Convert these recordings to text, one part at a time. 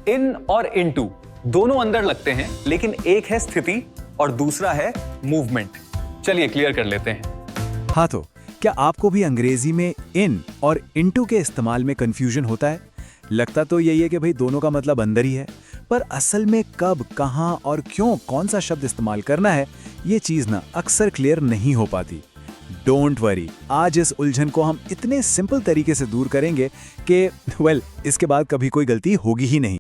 इन और इनटू दोनों अंदर लगते हैं, लेकिन एक है स्थिति और दूसरा है मूवमेंट। चलिए क्लियर कर लेते हैं। हाँ, तो क्या आपको भी अंग्रेजी में इन और इनटू के इस्तेमाल में कंफ्यूजन होता है? लगता तो यही है कि भाई दोनों का मतलब अंदर ही है, पर असल में कब, कहां और क्यों कौन सा शब्द इस्तेमाल करना है, ये चीज ना अक्सर क्लियर नहीं हो पाती। डोंट वरी, आज इस उलझन को हम इतने सिंपल तरीके से दूर करेंगे कि इसके बाद कभी कोई गलती होगी ही नहीं।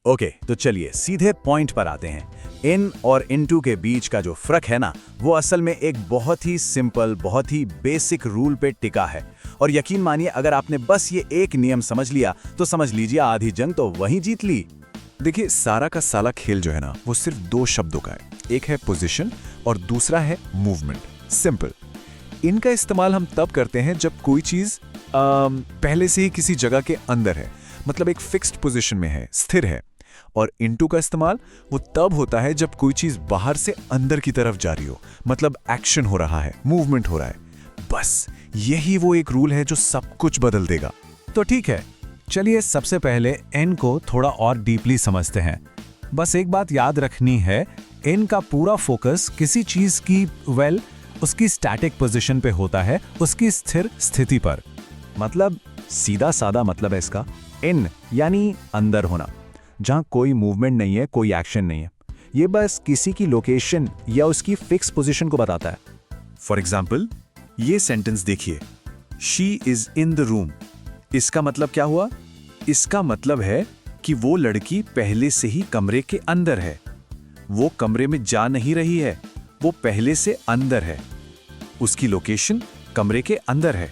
ओके, तो चलिए सीधे पॉइंट पर आते हैं। इन और इनटू के बीच का जो फर्क है ना, वो असल में एक बहुत ही सिंपल, बहुत ही बेसिक रूल पे टिका है। और यकीन मानिए, अगर आपने बस ये एक नियम समझ लिया तो समझ लीजिए आधी जंग तो वहीं जीत ली। देखिए, सारा का साला खेल जो है ना, वो सिर्फ दो शब्दों का है। एक है पोजीशन और दूसरा है मूवमेंट। सिंपल। इनका इस्तेमाल हम तब करते हैं जब कोई चीज पहले से ही किसी जगह के अंदर है, मतलब एक फिक्स्ड पोजीशन में है, स्थिर है। और इनटू का इस्तेमाल वो तब होता है जब कोई चीज बाहर से अंदर की तरफ जा रही हो, मतलब एक्शन हो रहा है, मूवमेंट हो रहा है। बस यही वो एक रूल है जो सब कुछ बदल देगा। तो ठीक है, चलिए सबसे पहले इन को थोड़ा और डीपली समझते हैं। बस एक बात याद रखनी है, इन का पूरा फोकस किसी चीज की उसकी स्टैटिक पोजीशन पे होता है, उसकी स्थिर स्थिति पर। मतलब सीधा सादा मतलब है इसका, इन यानी अंदर होना, जहां कोई मूवमेंट नहीं है, कोई एक्शन नहीं है। ये बस किसी की लोकेशन या उसकी फिक्स पोजीशन को बताता है। फॉर एग्जाम्पल, ये सेंटेंस देखिए, she is in the room. इसका मतलब क्या हुआ? इसका मतलब है कि वो लड़की पहले से ही कमरे के अंदर है। वो कमरे में जा नहीं रही है, वो पहले से अंदर है। उसकी लोकेशन कमरे के अंदर है।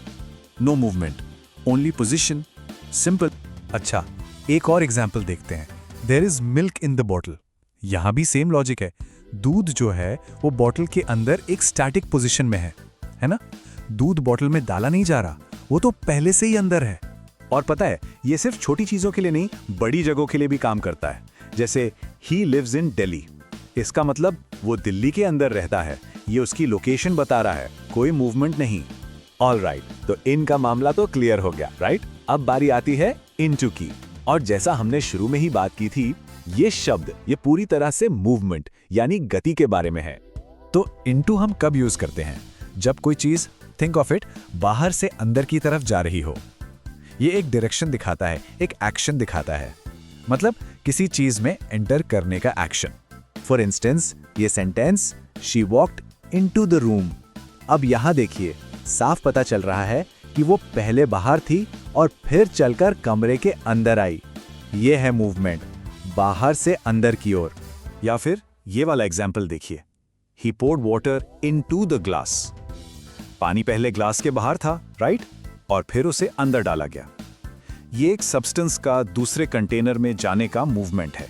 No movement, only position. Simple. अच्छा, एक और एग्जाम्पल देखते हैं। There is milk in the bottle. यहां भी सेम लॉजिक है। दूध जो है वो बॉटल के अंदर एक स्टैटिक पोजीशन में है ना? दूध बॉटल में डाला नहीं जा रहा, वो तो पहले से ही अंदर है। और पता है, ये सिर्फ छोटी चीजों के लिए नहीं, बड़ी जगहों के लिए भी काम करता है। जैसे ही लिव्स इन दिल्ली, इसका मतलब वो दिल्ली के अंदर रहता है। ये उसकी लोकेशन बता रहा है, कोई मूवमेंट नहीं। ऑलराइट, तो इन का मामला तो क्लियर हो गया, राइट? अब बारी आती है इनटू की। और जैसा हमने शुरू में ही बात की थी, ये शब्द ये पूरी तरह से मूवमेंट यानी गति के बारे में है। तो इनटू हम कब यूज करते हैं? जब कोई चीज, थिंक ऑफ इट, बाहर से अंदर की तरफ जा रही हो। ये एक डायरेक्शन दिखाता है, एक एक्शन दिखाता है, मतलब किसी चीज में एंटर करने का एक्शन। फॉर इंस्टेंस, ये sentence, she walked into the room. अब यहां देखिए, साफ पता चल रहा है कि वो पहले बाहर थी और फिर चलकर कमरे के अंदर आई। ये है मूवमेंट, बाहर से अंदर की ओर। या फिर ये वाला एग्जाम्पल देखिए, ही poured water into the glass. पानी पहले ग्लास के बाहर था, राइट? और फिर उसे अंदर डाला गया। ये एक सब्सटेंस का दूसरे कंटेनर में जाने का मूवमेंट है।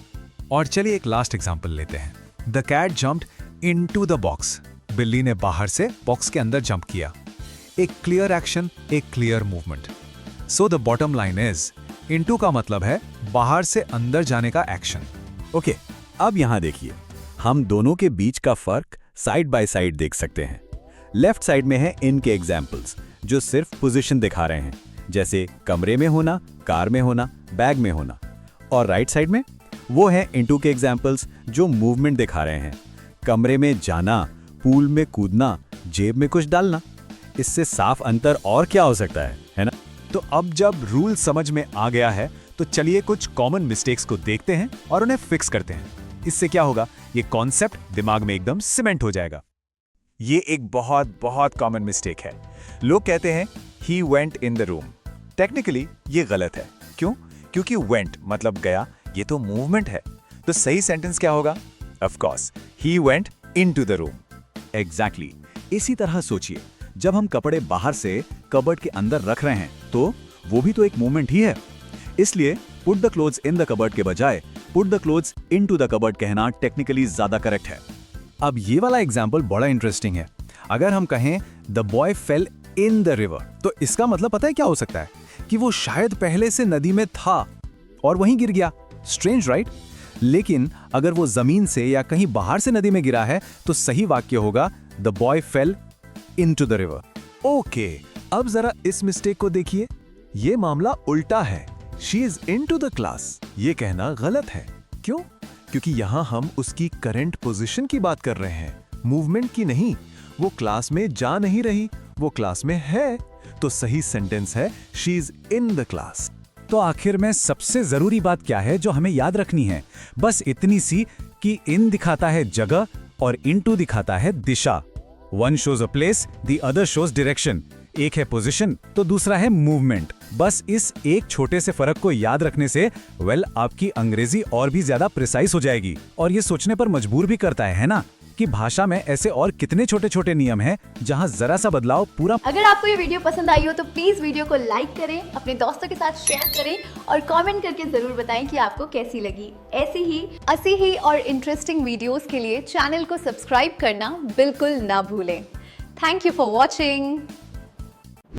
और चलिए एक लास्ट एग्जांपल लेते हैं। The cat jumped into the box. बिल्ली ने बाहर से बॉक्स के अंदर जंप किया। एक क्लियर एक्शन, एक clear movement. So the bottom line is, into का मतलब है बाहर से अंदर जाने का एक्शन। ओके, अब यहां देखिए, हम दोनों के बीच का फर्क साइड बाय साइड देख सकते हैं। लेफ्ट साइड में है इन के एग्जाम्पल्स, जो सिर्फ पोजीशन दिखा रहे हैं, जैसे कमरे में होना, कार में होना, बैग में होना। और राइट साइड में वो है इनटू के एग्जाम्पल्स, जो मूवमेंट दिखा रहे हैं, कमरे में जाना, पूल में कूदना, जेब में कुछ डालना। इससे साफ अंतर और क्या हो सकता है ना? तो अब जब रूल समझ में आ गया है, तो चलिए कुछ कॉमन मिस्टेक्स को देखते हैं और उन्हें फिक्स करते हैं। इससे क्या होगा, ये कॉन्सेप्ट दिमाग में एकदम सीमेंट हो जाएगा। ये एक बहुत बहुत कॉमन मिस्टेक है। लोग कहते हैं he went in the room. Technically ये गलत है। क्यों? क्योंकि वेंट मतलब गया, ये तो मूवमेंट है। तो सही सेंटेंस क्या होगा? Of course, he went into the room. Exactly. इसी तरह सोचिए, जब हम कपड़े बाहर से कबर्ड के अंदर रख रहे हैं, तो वो भी तो एक मूवमेंट ही है। इसलिए put the clothes in the cupboard के बजाय put the clothes into the cupboard कहना टेक्निकली ज्यादा करेक्ट है। अब ये वाला एग्जाम्पल बड़ा इंटरेस्टिंग है। अगर हम कहें the boy fail in the river, तो इसका मतलब पता है क्या हो सकता है? कि वो शायद पहले से नदी में था और वहीं गिर गया। Strange, right? लेकिन अगर वो जमीन से या कहीं बाहर से नदी में गिरा है, तो सही वाक्य होगा the boy fail into the river. Okay, अब जरा इस मिस्टेक को देखिए। ये मामला उल्टा है। She is into the class ये कहना गलत है। क्यों? क्योंकि यहां हम उसकी करंट पोजीशन की बात कर रहे हैं, मूवमेंट की नहीं। वो क्लास में जा नहीं रही, वो क्लास में है। तो सही सेंटेंस है she is in the class. तो आखिर में सबसे जरूरी बात क्या है जो हमें याद रखनी है? बस इतनी सी कि इन दिखाता है जगह और इनटू दिखाता है दिशा। One shows a place, the other shows direction. एक है पोजीशन तो दूसरा है मूवमेंट। बस इस एक छोटे से फर्क को याद रखने से आपकी अंग्रेजी और भी ज्यादा प्रिसाइज हो जाएगी और ये सोचने पर मजबूर भी करता है ना, कि भाषा में ऐसे और कितने छोटे छोटे नियम हैं जहां जरा सा बदलाव पूरा। अगर आपको ये वीडियो पसंद आई हो तो प्लीज वीडियो को लाइक करें, अपने दोस्तों के साथ शेयर करें और कमेंट करके जरूर बताएं कि आपको कैसी लगी। ऐसी ही और इंटरेस्टिंग वीडियोस के लिए चैनल को सब्सक्राइब करना बिल्कुल ना भूलें। Thank you for watching.